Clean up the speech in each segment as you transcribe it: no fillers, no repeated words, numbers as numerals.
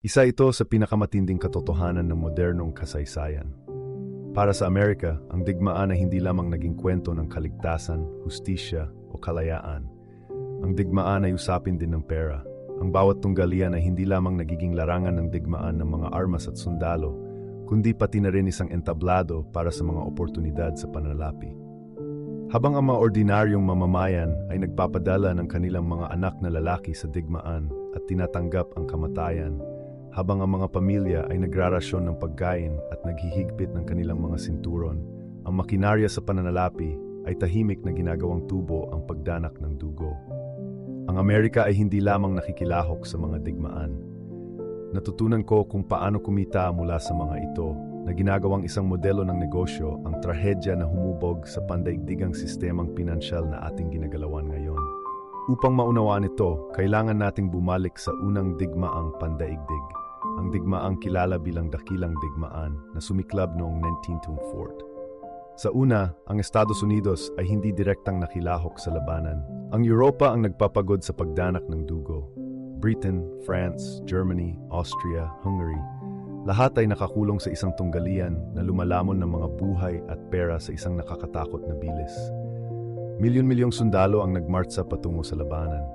Isa ito sa pinakamatinding katotohanan ng modernong kasaysayan. Para sa Amerika, ang digmaan ay hindi lamang naging kwento ng kaligtasan, hustisya o kalayaan. Ang digmaan ay usapin din ng pera. Ang bawat tunggalian ay hindi lamang nagiging larangan ng digmaan ng mga armas at sundalo, kundi pati na rin isang entablado para sa mga oportunidad sa pananalapi. Habang ang mga ordinaryong mamamayan ay nagpapadala ng kanilang mga anak na lalaki sa digmaan at tinatanggap ang kamatayan, habang ang mga pamilya ay nagrarasyon ng pagkain at naghihigpit ng kanilang mga sinturon, ang makinarya sa pananalapi ay tahimik na ginagawang tubo ang pagdanak ng dugo. Ang Amerika ay hindi lamang nakikilahok sa mga digmaan. Natutunan ko kung paano kumita mula sa mga ito, na ginagawang isang modelo ng negosyo ang trahedya na humubog sa pandaigdigang sistemang pinansyal na ating ginagalawan ngayon. Upang maunawaan ito, kailangan nating bumalik sa unang digmaang pandaigdig, ang digmaang kilala bilang Dakilang Digmaan na sumiklab noong 1924. Sa una, ang Estados Unidos ay hindi direktang nakilahok sa labanan. Ang Europa ang nagpapagod sa pagdanak ng dugo. Britain, France, Germany, Austria, Hungary, lahat ay nakakulong sa isang tunggalian na lumalamon ng mga buhay at pera sa isang nakakatakot na bilis. Milyon-milyong sundalo ang nagmartsa patungo sa labanan.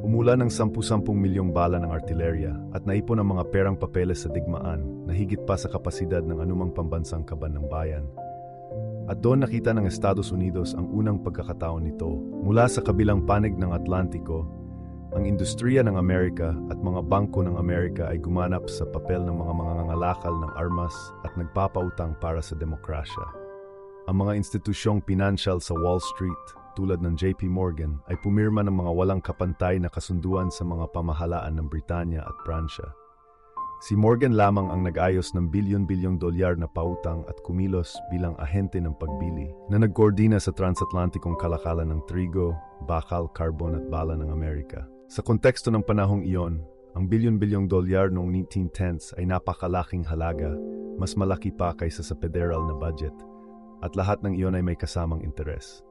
Umulan ng 10-10 milyong bala ng artilerya at naipon ang mga perang papeles sa digmaan na higit pa sa kapasidad ng anumang pambansang kaban ng bayan. At doon nakita ng Estados Unidos ang unang pagkakataon nito. Mula sa kabilang panig ng Atlantiko, ang industriya ng Amerika at mga bangko ng Amerika ay gumanap sa papel ng mga mangangalakal ng armas at nagpapautang para sa demokrasya. Ang mga institusyong pinansyal sa Wall Street, tulad ng JP Morgan, ay pumirma ng mga walang kapantay na kasunduan sa mga pamahalaan ng Britanya at Pransya. Si Morgan lamang ang nag-ayos ng bilyon-bilyong dolyar na pautang at kumilos bilang ahente ng pagbili na nagkoordina sa transatlantikong kalakalan ng trigo, bakal, karbon at bala ng Amerika. Sa konteksto ng panahong iyon, ang bilyon-bilyong dolyar noong 1910s ay napakalaking halaga, mas malaki pa kaysa sa federal na budget, at lahat ng iyon ay may kasamang interes.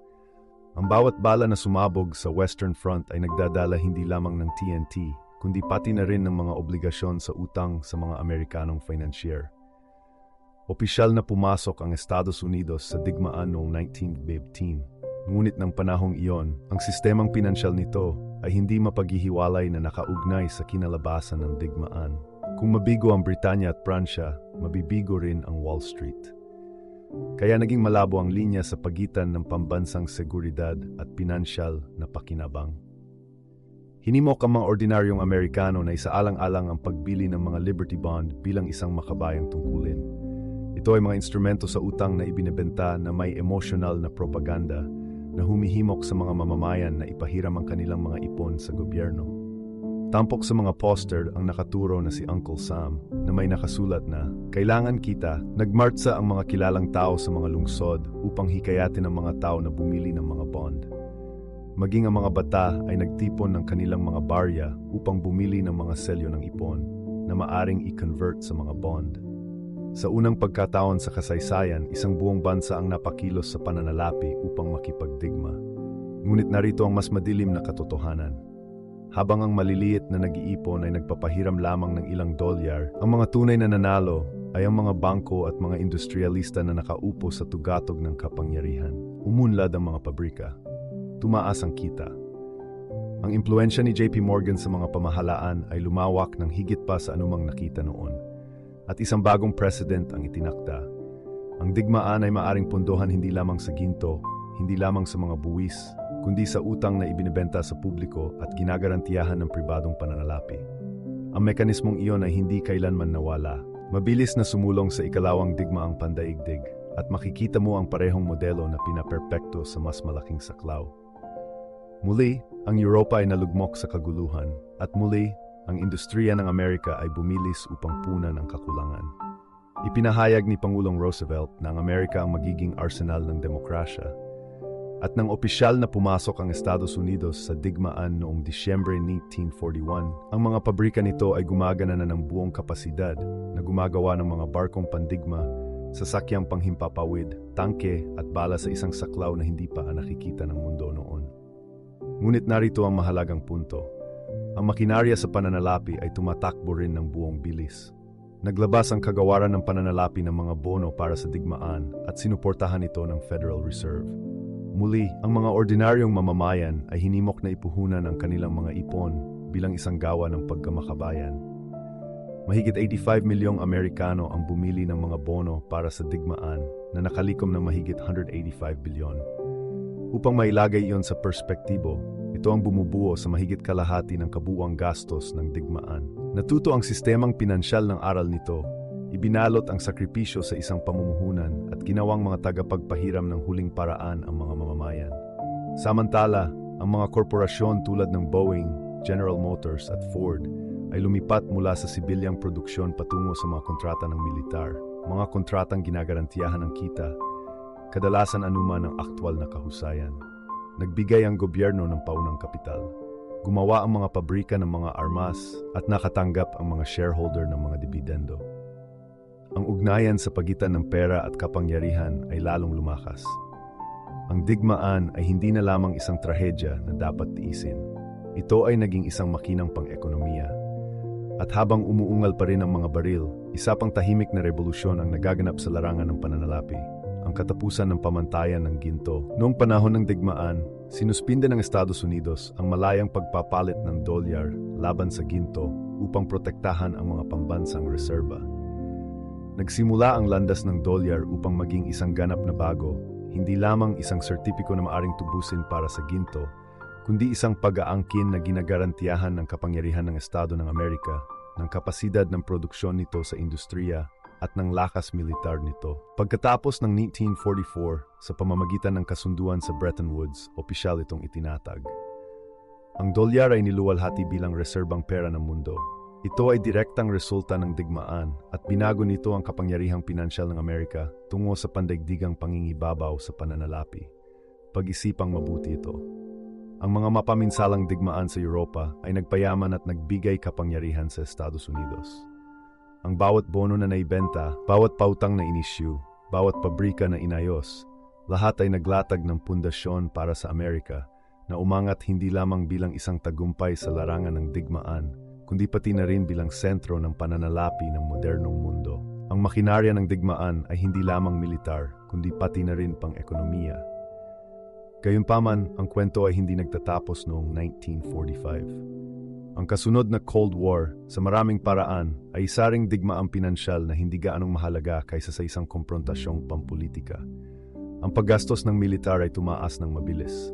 Ang bawat bala na sumabog sa Western Front ay nagdadala hindi lamang ng TNT, kundi pati na rin ng mga obligasyon sa utang sa mga Amerikanong financier. Opisyal na pumasok ang Estados Unidos sa digmaan noong 1915. Ngunit ng panahong iyon, ang sistemang pinansyal nito ay hindi mapaghihiwalay na nakaugnay sa kinalabasan ng digmaan. Kung mabigo ang Britanya at Pransya, mabibigo rin ang Wall Street. Kaya naging malabo ang linya sa pagitan ng pambansang seguridad at pinansyal na pakinabang. Hinimok ang mga ordinaryong Amerikano na isaalang-alang ang pagbili ng mga Liberty Bond bilang isang makabayang tungkulin. Ito ay mga instrumento sa utang na ibinebenta na may emosyonal na propaganda na humihimok sa mga mamamayan na ipahiram ang kanilang mga ipon sa gobyerno. Tampok sa mga poster ang nakaturo na si Uncle Sam na may nakasulat na, "Kailangan kita." Nagmartsa ang mga kilalang tao sa mga lungsod upang hikayatin ang mga tao na bumili ng mga bond. Maging ang mga bata ay nagtipon ng kanilang mga barya upang bumili ng mga selyo ng ipon na maaring i-convert sa mga bond. Sa unang pagkataon sa kasaysayan, isang buong bansa ang napakilos sa pananalapi upang makipagdigma. Ngunit narito ang mas madilim na katotohanan. Habang ang maliliit na nag-iipon ay nagpapahiram lamang ng ilang dolyar, ang mga tunay na nanalo ay ang mga bangko at mga industrialista na nakaupo sa tugatog ng kapangyarihan. Umunlad ang mga pabrika. Tumaas ang kita. Ang impluensya ni JP Morgan sa mga pamahalaan ay lumawak ng higit pa sa anumang nakita noon. At isang bagong president ang itinakda. Ang digmaan ay maaring pundohan hindi lamang sa ginto, hindi lamang sa mga buwis, kundi sa utang na ibinebenta sa publiko at ginagarantiyahan ng pribadong pananalapi. Ang mekanismong iyon ay hindi kailanman nawala. Mabilis na sumulong sa ikalawang digmaang pandaigdig at makikita mo ang parehong modelo na pinaperpekto sa mas malaking saklaw. Muli, ang Europa ay nalugmok sa kaguluhan at muli, ang industriya ng Amerika ay bumilis upang punan ang kakulangan. Ipinahayag ni Pangulong Roosevelt na ang Amerika ang magiging arsenal ng demokrasya. At nang opisyal na pumasok ang Estados Unidos sa digmaan noong Disyembre 1941, ang mga pabrika nito ay gumagana na ng buong kapasidad na gumagawa ng mga barkong pandigma, sasakyang panghimpapawid, tangke at bala sa isang saklaw na hindi pa nakikita ng mundo noon. Ngunit narito ang mahalagang punto. Ang makinarya sa pananalapi ay tumatakbo rin ng buong bilis. Naglabas ang kagawaran ng pananalapi ng mga bono para sa digmaan at sinuportahan ito ng Federal Reserve. Muli, ang mga ordinaryong mamamayan ay hinimok na ipuhunan ang kanilang mga ipon bilang isang gawa ng pagkamakabayan. Mahigit 85 milyong Amerikano ang bumili ng mga bono para sa digmaan na nakalikom ng mahigit 185 bilyon. Upang mailagay iyon sa perspektibo, ito ang bumubuo sa mahigit kalahati ng kabuuang gastos ng digmaan. Natuto ang sistemang pinansyal ng aral nito, ibinalot ang sakripisyo sa isang pamumuhunan at ginawang mga tagapagpahiram ng huling paraan ang mga mamamayan. Samantala, ang mga korporasyon tulad ng Boeing, General Motors at Ford ay lumipat mula sa sibilyang produksyon patungo sa mga kontrata ng militar, mga kontratang ginagarantiyahan ng kita, kadalasan anuman ang aktwal na kahusayan. Nagbigay ang gobyerno ng paunang kapital. Gumawa ang mga pabrika ng mga armas at nakatanggap ang mga shareholder ng mga dibidendo. Ang ugnayan sa pagitan ng pera at kapangyarihan ay lalong lumakas. Ang digmaan ay hindi na lamang isang trahedya na dapat tiisin. Ito ay naging isang makinang pang-ekonomiya. At habang umuungal pa rin ang mga baril, isa pang tahimik na revolusyon ang nagaganap sa larangan ng pananalapi. Ang katapusan ng pamantayan ng ginto. Noong panahon ng digmaan, sinuspinde ng Estados Unidos ang malayang pagpapalit ng dolyar laban sa ginto upang protektahan ang mga pambansang reserba. Nagsimula ang landas ng dolyar upang maging isang ganap na bago, hindi lamang isang sertipiko na maaring tubusin para sa ginto, kundi isang pag-aangkin na ginagarantiyahan ng kapangyarihan ng Estado ng Amerika, ng kapasidad ng produksyon nito sa industriya, at ng lakas militar nito. Pagkatapos ng 1944, sa pamamagitan ng kasunduan sa Bretton Woods, opisyal itong itinatag. Ang dolyar ay niluwalhati bilang reserbang pera ng mundo. Ito ay direktang resulta ng digmaan at binago nito ang kapangyarihang pinansyal ng Amerika tungo sa pandaigdigang pangingibabaw sa pananalapi. Pag-isipang mabuti ito. Ang mga mapaminsalang digmaan sa Europa ay nagpayaman at nagbigay kapangyarihan sa Estados Unidos. Ang bawat bono na naibenta, bawat pautang na inisyu, bawat pabrika na inayos, lahat ay naglatag ng pundasyon para sa Amerika na umangat hindi lamang bilang isang tagumpay sa larangan ng digmaan, kundi pati na rin bilang sentro ng pananalapi ng modernong mundo. Ang makinarya ng digmaan ay hindi lamang militar, kundi pati na rin pang-ekonomiya. Gayunpaman, ang kwento ay hindi nagtatapos noong 1945. Ang kasunod na Cold War, sa maraming paraan, ay isa ring digmaang pinansyal na hindi gaanong mahalaga kaysa sa isang komprontasyong pampolitika. Ang paggastos ng militar ay tumaas ng mabilis.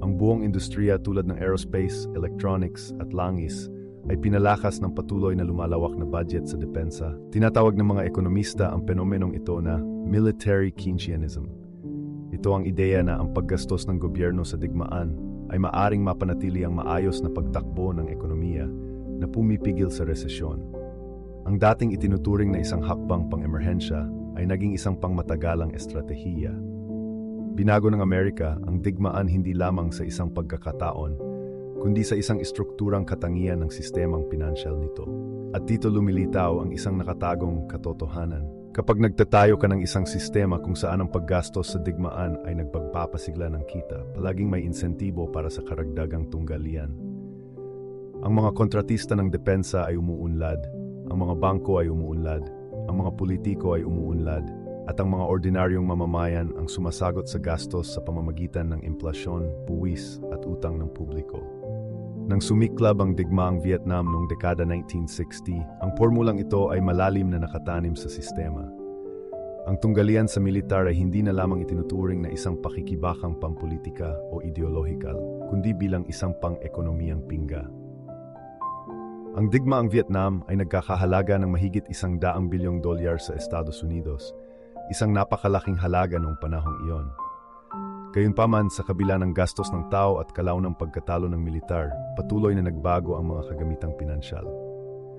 Ang buong industriya tulad ng aerospace, electronics at langis ay pinalakas ng patuloy na lumalawak na budget sa depensa. Tinatawag ng mga ekonomista ang fenomenong ito na military Keynesianism. Ito ang ideya na ang paggastos ng gobyerno sa digmaan ay maaring mapanatili ang maayos na pagtakbo ng ekonomiya na pumipigil sa resesyon. Ang dating itinuturing na isang hakbang pang-emerhensya ay naging isang pangmatagalang estratehiya. Binago ng Amerika ang digmaan hindi lamang sa isang pagkakataon, kundi sa isang estrukturang katangian ng sistemang pinansyal nito. At dito lumilitaw ang isang nakatagong katotohanan. Kapag nagtatayo ka ng isang sistema kung saan ang paggastos sa digmaan ay nagpagpapasigla ng kita, palaging may insentibo para sa karagdagang tunggalian. Ang mga kontratista ng depensa ay umuunlad, ang mga bangko ay umuunlad, ang mga politiko ay umuunlad, at ang mga ordinaryong mamamayan ang sumasagot sa gastos sa pamamagitan ng inflasyon, buwis at utang ng publiko. Nang sumiklab ang digmaang Vietnam noong dekada 1960, ang pormulang ito ay malalim na nakatanim sa sistema. Ang tunggalian sa militar ay hindi na lamang itinuturing na isang pakikibakang pampolitika o ideolohikal, kundi bilang isang pang-ekonomiyang pingga. Ang digmaang Vietnam ay nagkakahalaga ng mahigit $100 bilyong sa Estados Unidos, isang napakalaking halaga noong panahong iyon. Gayunpaman, sa kabila ng gastos ng tao at kalaw ng pagkatalo ng militar, patuloy na nagbago ang mga kagamitang pinansyal.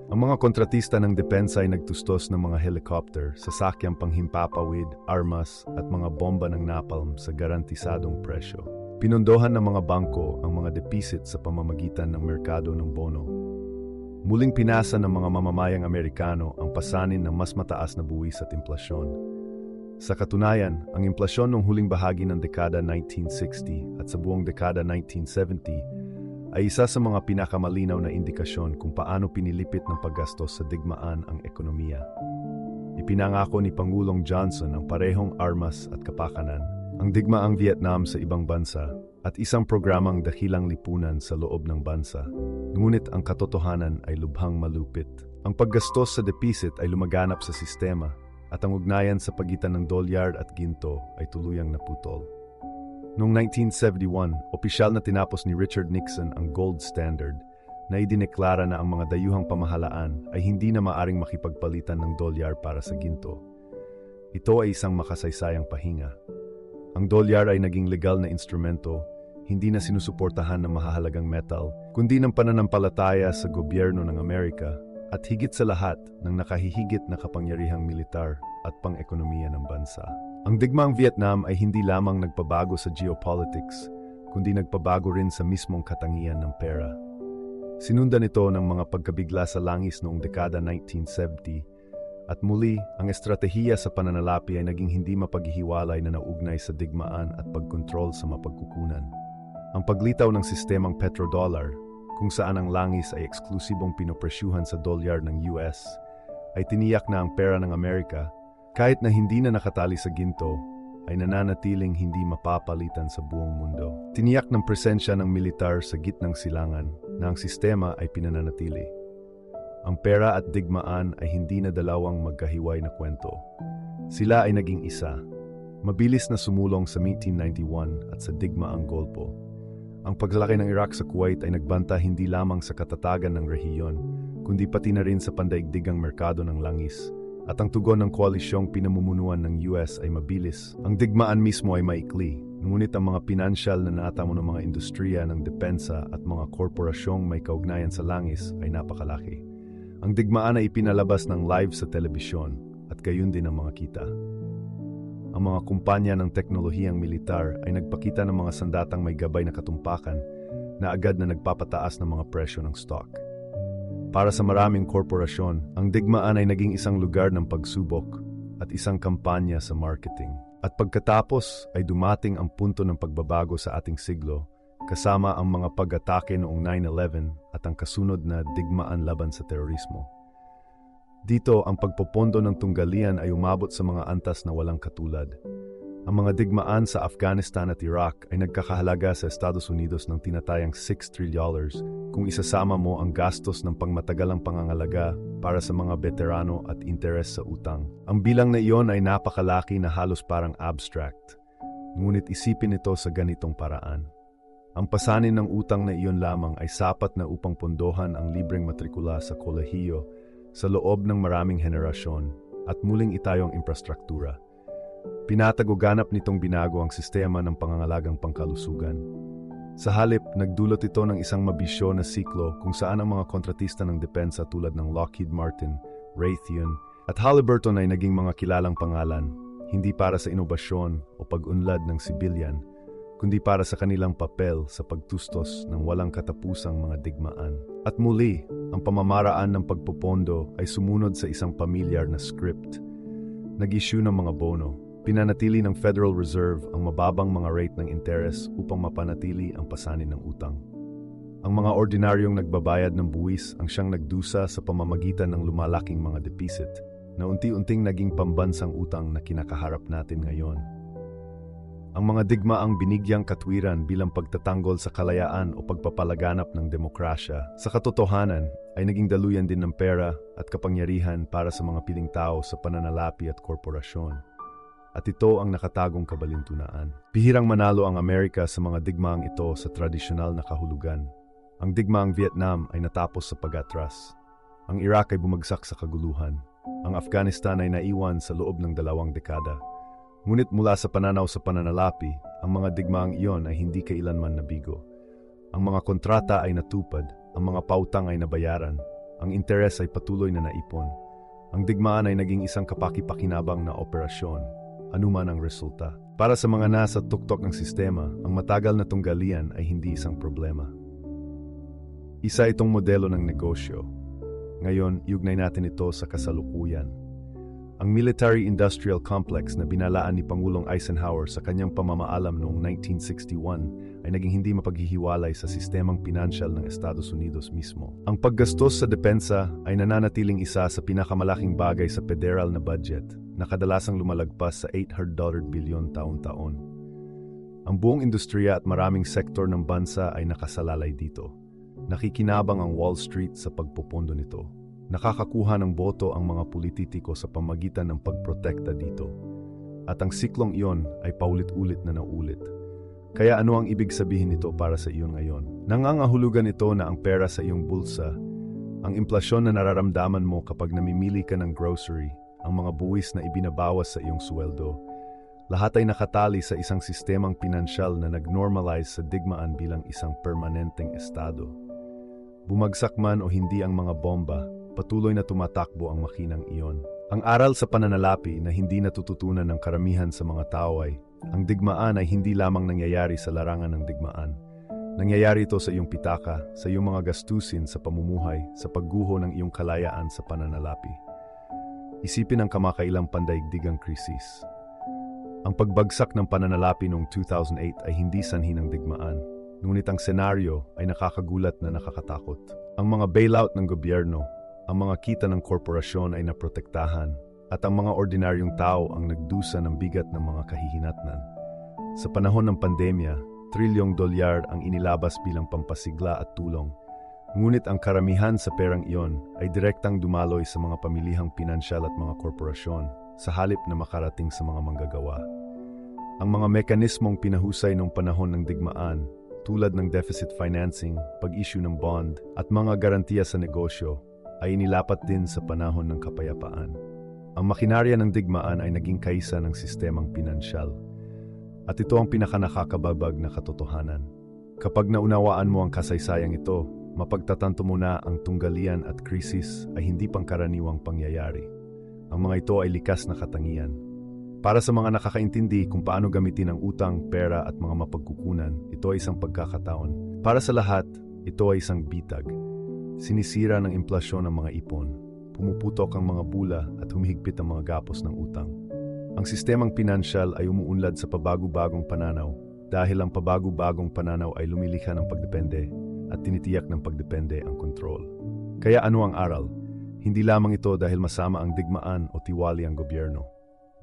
Ang mga kontratista ng depensa ay nagtustos ng mga helicopter, sasakyang panghimpapawid, armas at mga bomba ng napalm sa garantisadong presyo. Pinondohan ng mga bangko ang mga depisit sa pamamagitan ng merkado ng bono. Muling pinasa ng mga mamamayang Amerikano ang pasanin ng mas mataas na buwis at inflasyon. Sa katunayan, ang inflasyon noong huling bahagi ng dekada 1960 at sa buong dekada 1970 ay isa sa mga pinakamalinaw na indikasyon kung paano pinilipit ng paggastos sa digmaan ang ekonomiya. Ipinangako ni Pangulong Johnson ang parehong armas at kapakanan, ang digmaang Vietnam sa ibang bansa, at isang programang dakilang lipunan sa loob ng bansa. Ngunit ang katotohanan ay lubhang malupit. Ang paggastos sa depisit ay lumaganap sa sistema, at ang ugnayan sa pagitan ng dolyar at ginto ay tuluyang naputol. Noong 1971, opisyal na tinapos ni Richard Nixon ang gold standard na idineklara na ang mga dayuhang pamahalaan ay hindi na maaring makipagpalitan ng dolyar para sa ginto. Ito ay isang makasaysayang pahinga. Ang dolyar ay naging legal na instrumento, hindi na sinusuportahan ng mahahalagang metal, kundi ng pananampalataya sa gobyerno ng Amerika at higit sa lahat ng nakahihigit na kapangyarihang militar at pang-ekonomiya ng bansa. Ang digmaang Vietnam ay hindi lamang nagpabago sa geopolitics, kundi nagpabago rin sa mismong katangian ng pera. Sinundan ito ng mga pagkabigla sa langis noong dekada 1970 at muli ang estratehiya sa pananalapi ay naging hindi mapaghihiwalay na naugnay sa digmaan at pagkontrol sa mapagkukunan. Ang paglitaw ng sistemang petrodollar, kung saan ang langis ay eksklusibong pinopresyuhan sa dolyar ng US, ay tiniyak na ang pera ng Amerika, kahit na hindi na nakatali sa ginto, ay nananatiling hindi mapapalitan sa buong mundo. Tiniyak ng presensya ng militar sa gitnang silangan na ang sistema ay pinananatili. Ang pera at digmaan ay hindi na dalawang magkahiway na kwento. Sila ay naging isa. Mabilis na sumulong sa 1891 at sa digmaang Golpo. Ang paglalaki ng Iraq sa Kuwait ay nagbanta hindi lamang sa katatagan ng rehiyon, kundi pati na rin sa pandaigdigang merkado ng langis. At ang tugon ng koalisyong pinamumunuan ng US ay mabilis. Ang digmaan mismo ay maikli, ngunit ang mga pinansyal na natamo ng mga industriya ng depensa at mga korporasyong may kaugnayan sa langis ay napakalaki. Ang digmaan ay ipinalabas ng live sa telebisyon at gayon din ang mga kita. Ang mga kumpanya ng teknolohiyang militar ay nagpakita ng mga sandatang may gabay na katumpakan na agad na nagpapataas ng mga presyo ng stock. Para sa maraming korporasyon, ang digmaan ay naging isang lugar ng pagsubok at isang kampanya sa marketing. At pagkatapos ay dumating ang punto ng pagbabago sa ating siglo, kasama ang mga pag-atake noong 9/11 at ang kasunod na digmaan laban sa terorismo. Dito, ang pagpopondo ng tunggalian ay umabot sa mga antas na walang katulad. Ang mga digmaan sa Afghanistan at Iraq ay nagkakahalaga sa Estados Unidos ng tinatayang $6 trillion kung isasama mo ang gastos ng pangmatagalang pangangalaga para sa mga veterano at interes sa utang. Ang bilang na iyon ay napakalaki na halos parang abstract. Ngunit isipin ito sa ganitong paraan. Ang pasanin ng utang na iyon lamang ay sapat na upang pondohan ang libreng matrikula sa kolehiyo sa loob ng maraming henerasyon at muling itayo ang infrastruktura. Pinatago-ganap nitong binago ang sistema ng pangangalagang pangkalusugan. Sa halip, nagdulot ito ng isang mabisyo na siklo kung saan ang mga kontratista ng depensa tulad ng Lockheed Martin, Raytheon, at Halliburton ay naging mga kilalang pangalan, hindi para sa inobasyon o pag-unlad ng sibilyan, kundi para sa kanilang papel sa pagtustos ng walang katapusang mga digmaan. At muli, ang pamamaraan ng pagpopondo ay sumunod sa isang pamilyar na script. Nag-issue ng mga bono. Pinanatili ng Federal Reserve ang mababang mga rate ng interes upang mapanatili ang pasanin ng utang. Ang mga ordinaryong nagbabayad ng buwis ang siyang nagdusa sa pamamagitan ng lumalaking mga depisit na unti-unting naging pambansang utang na kinakaharap natin ngayon. Ang mga digmaang binigyang katwiran bilang pagtatanggol sa kalayaan o pagpapalaganap ng demokrasya, sa katotohanan ay naging daluyan din ng pera at kapangyarihan para sa mga piling tao sa pananalapi at korporasyon. At ito ang nakatagong kabalintunaan. Bihirang manalo ang Amerika sa mga digmaang ito sa tradisyonal na kahulugan. Ang digmaang Vietnam ay natapos sa pag-atras. Ang Iraq ay bumagsak sa kaguluhan. Ang Afghanistan ay naiwan sa loob ng 2 dekada. Ngunit mula sa pananaw sa pananalapi, ang mga digmaang iyon ay hindi kailanman nabigo. Ang mga kontrata ay natupad, ang mga pautang ay nabayaran, ang interes ay patuloy na naipon. Ang digmaan ay naging isang kapaki-pakinabang na operasyon, anuman ang resulta. Para sa mga nasa tuktok ng sistema, ang matagal na tunggalian ay hindi isang problema. Isa itong modelo ng negosyo. Ngayon, iugnay natin ito sa kasalukuyan. Ang military-industrial complex na binalaan ni Pangulong Eisenhower sa kanyang pamamaalam noong 1961 ay naging hindi mapaghihiwalay sa sistemang pinansyal ng Estados Unidos mismo. Ang paggastos sa depensa ay nananatiling isa sa pinakamalaking bagay sa federal na budget na kadalasang lumalagpas sa $800 billion taon-taon. Ang buong industriya at maraming sektor ng bansa ay nakasalalay dito. Nakikinabang ang Wall Street sa pagpopondo nito. Nakakakuha ng boto ang mga politiko sa pamagitan ng pagprotekta dito. At ang siklong iyon ay paulit-ulit na naulit. Kaya ano ang ibig sabihin nito para sa iyo ngayon? Nangangahulugan ito na ang pera sa iyong bulsa, ang inflasyon na nararamdaman mo kapag namimili ka ng grocery, ang mga buwis na ibinabawas sa iyong sweldo, lahat ay nakatali sa isang sistemang pinansyal na nag-normalize sa digmaan bilang isang permanenteng estado. Bumagsak man o hindi ang mga bomba, patuloy na tumatakbo ang makinang iyon. Ang aral sa pananalapi na hindi natututunan ng karamihan sa mga tao ay, ang digmaan ay hindi lamang nangyayari sa larangan ng digmaan. Nangyayari ito sa iyong pitaka, sa iyong mga gastusin sa pamumuhay, sa pagguho ng iyong kalayaan sa pananalapi. Isipin ang kamakailang pandaigdigang krisis. Ang pagbagsak ng pananalapi noong 2008 ay hindi sanhi ng digmaan, ngunit ang senaryo ay nakakagulat na nakakatakot. Ang mga bailout ng gobyerno, ang mga kita ng korporasyon ay naprotektahan at ang mga ordinaryong tao ang nagdusa ng bigat ng mga kahihinatnan. Sa panahon ng pandemya, $1 trillion ang inilabas bilang pampasigla at tulong. Ngunit ang karamihan sa perang iyon ay direktang dumaloy sa mga pamilihang pinansyal at mga korporasyon sa halip na makarating sa mga manggagawa. Ang mga mekanismong pinahusay noong panahon ng digmaan, tulad ng deficit financing, pag-issue ng bond at mga garantiya sa negosyo, ay inilapat din sa panahon ng kapayapaan. Ang makinarya ng digmaan ay naging kaisa ng sistemang pinansyal. At ito ang pinakanakakababag na katotohanan. Kapag naunawaan mo ang kasaysayang ito, mapagtatanto mo na ang tunggalian at krisis ay hindi pangkaraniwang pangyayari. Ang mga ito ay likas na katangian. Para sa mga nakakaintindi kung paano gamitin ang utang, pera at mga mapagkukunan, ito ay isang pagkakataon. Para sa lahat, ito ay isang bitag. Sinisira ng inflasyon ang mga ipon, pumuputok ang mga bula at humihigpit ang mga gapos ng utang. Ang sistemang pinansyal ay umuunlad sa pabago-bagong pananaw dahil ang pabago-bagong pananaw ay lumilikha ng pagdepende at tinitiyak ng pagdepende ang kontrol. Kaya ano ang aral? Hindi lamang ito dahil masama ang digmaan o tiwali ang gobyerno.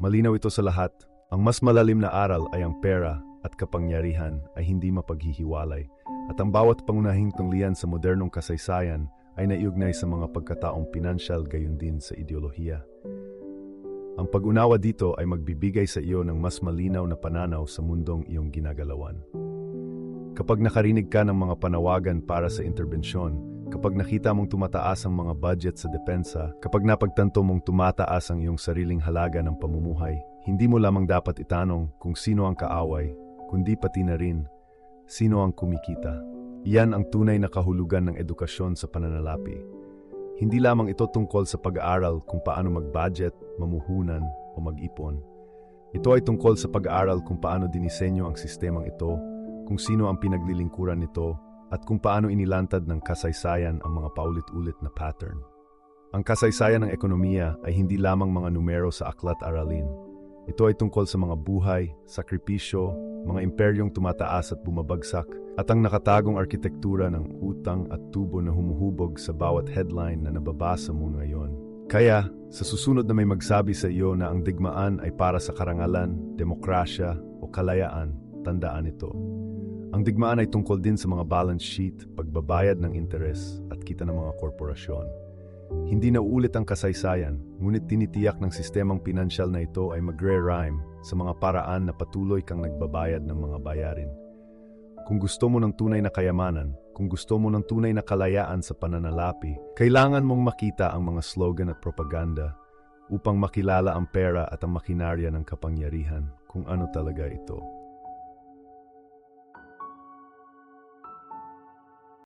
Malinaw ito sa lahat, ang mas malalim na aral ay ang pera at kapangyarihan ay hindi mapaghihiwalay. At ang bawat pangunahing tunglian sa modernong kasaysayan ay naiugnay sa mga pagkataong pinansyal gayon din sa ideolohiya. Ang pag-unawa dito ay magbibigay sa iyo ng mas malinaw na pananaw sa mundong iyong ginagalawan. Kapag nakarinig ka ng mga panawagan para sa interbensyon, kapag nakita mong tumataas ang mga budget sa depensa, kapag napagtanto mong tumataas ang iyong sariling halaga ng pamumuhay, hindi mo lamang dapat itanong kung sino ang kaaway, kundi pati na rin sino ang kumikita. Iyan ang tunay na kahulugan ng edukasyon sa pananalapi. Hindi lamang ito tungkol sa pag-aaral kung paano mag-budget, mamuhunan o mag-ipon. Ito ay tungkol sa pag-aaral kung paano dinisenyo ang sistemang ito, kung sino ang pinaglilingkuran nito, at kung paano inilantad ng kasaysayan ang mga paulit-ulit na pattern. Ang kasaysayan ng ekonomiya ay hindi lamang mga numero sa aklat aralin. Ito ay tungkol sa mga buhay, sakripisyo, mga imperyong tumataas at bumabagsak, at ang nakatagong arkitektura ng utang at tubo na humuhubog sa bawat headline na nababasa mo ngayon. Kaya, sa susunod na may magsabi sa iyo na ang digmaan ay para sa karangalan, demokrasya o kalayaan, tandaan ito. Ang digmaan ay tungkol din sa mga balance sheet, pagbabayad ng interes at kita ng mga korporasyon. Hindi nauulit ang kasaysayan, ngunit tinitiyak ng sistemang pinansyal na ito ay magre-rhyme sa mga paraan na patuloy kang nagbabayad ng mga bayarin. Kung gusto mo ng tunay na kayamanan, kung gusto mo ng tunay na kalayaan sa pananalapi, kailangan mong makita ang mga slogan at propaganda upang makilala ang pera at ang makinarya ng kapangyarihan kung ano talaga ito.